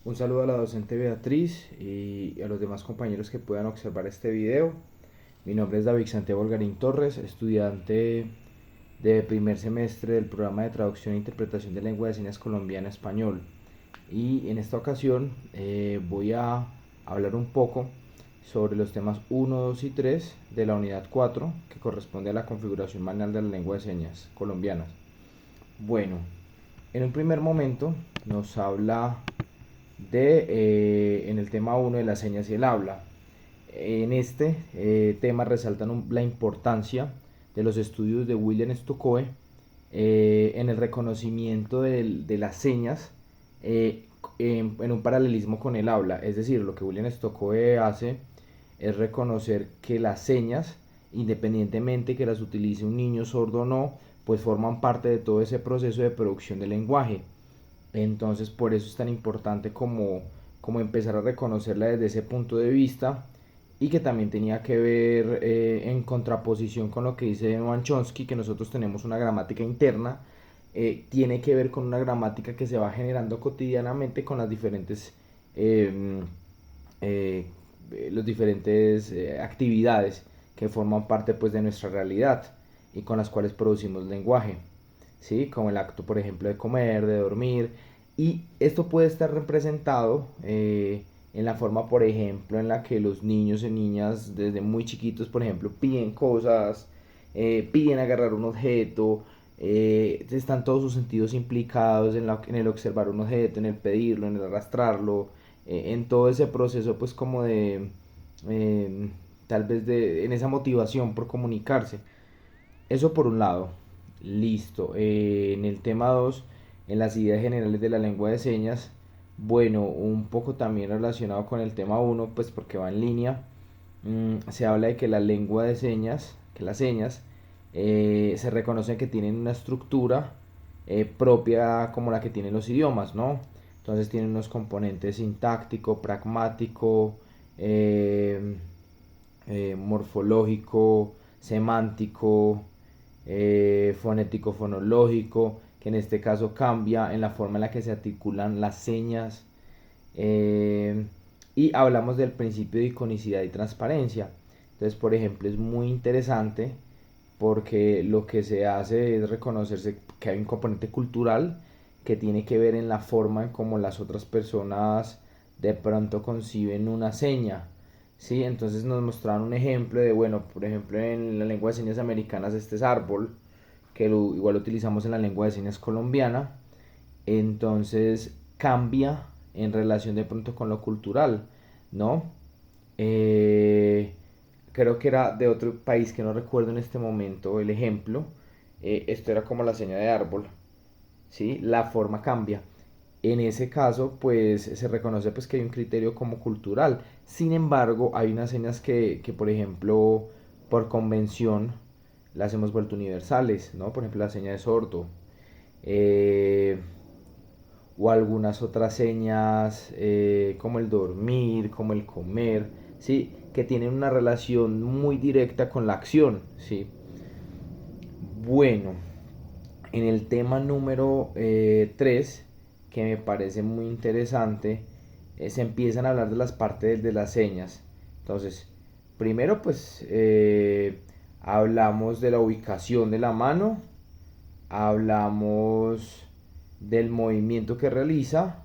Un saludo a la docente Beatriz y a los demás compañeros que puedan observar este video. Mi nombre es David Santiago Olgarín Torres, estudiante de primer semestre del programa de traducción e interpretación de lengua de señas colombiana español. Y en esta ocasión voy a hablar un poco sobre los temas 1, 2 y 3 de la unidad 4 que corresponde a la configuración manual de la lengua de señas colombianas. Bueno, en un primer momento nos habla en el tema 1 de las señas y el habla. En este tema resaltan la importancia de los estudios de William Stokoe en el reconocimiento de las señas en un paralelismo con el habla. Es decir, lo que William Stokoe hace es reconocer que las señas, independientemente que las utilice un niño sordo o no, pues forman parte de todo ese proceso de producción del lenguaje. Entonces por eso es tan importante como empezar a reconocerla desde ese punto de vista, y que también tenía que ver en contraposición con lo que dice Noam Chomsky, que nosotros tenemos una gramática interna. Tiene que ver con una gramática que se va generando cotidianamente con las diferentes eh, eh, los diferentes actividades que forman parte pues de nuestra realidad y con las cuales producimos lenguaje, ¿sí? Como el acto, por ejemplo, de comer, de dormir. Y esto puede estar representado en la forma, por ejemplo, en la que los niños y niñas desde muy chiquitos, por ejemplo, piden cosas, piden agarrar un objeto. Están todos sus sentidos implicados en el observar un objeto, en el pedirlo, en el arrastrarlo, en todo ese proceso pues como de eh, tal vez en esa motivación por comunicarse. Eso por un lado. Listo. En el tema 2, en las ideas generales de la lengua de señas, bueno, un poco también relacionado con el tema 1, pues porque va en línea. Se habla de que la lengua de señas, que las señas, se reconoce que tienen una estructura propia como la que tienen los idiomas, ¿no? Entonces tienen unos componentes sintáctico, pragmático, eh, morfológico, semántico, fonético, fonológico, que en este caso cambia en la forma en la que se articulan las señas. eh, y hablamos del principio de iconicidad y transparencia. Entonces, por ejemplo, es muy interesante porque lo que se hace es reconocerse que hay un componente cultural que tiene que ver en la forma en cómo las otras personas de pronto conciben una seña. ¿Sí? Entonces nos mostraron un ejemplo de, bueno, por ejemplo en la lengua de señas americanas este es árbol, que igual lo utilizamos en la lengua de señas colombiana. Entonces cambia en relación de pronto con lo cultural, ¿no? Eh, Creo que era de otro país que no recuerdo en este momento el ejemplo. Esto era como la seña de árbol, ¿sí? La forma cambia. En ese caso, pues se reconoce pues que hay un criterio como cultural. Sin embargo, hay unas señas que por ejemplo, por convención, las hemos vuelto universales, ¿no? Por ejemplo, la seña de sordo. Eh, o algunas otras señas como el dormir, como el comer, ¿sí? Que tienen una relación muy directa con la acción, ¿sí? Bueno, en el tema número 3, que me parece muy interesante, se empiezan a hablar de las partes de las señas. Entonces, primero pues hablamos de la ubicación de la mano, hablamos del movimiento que realiza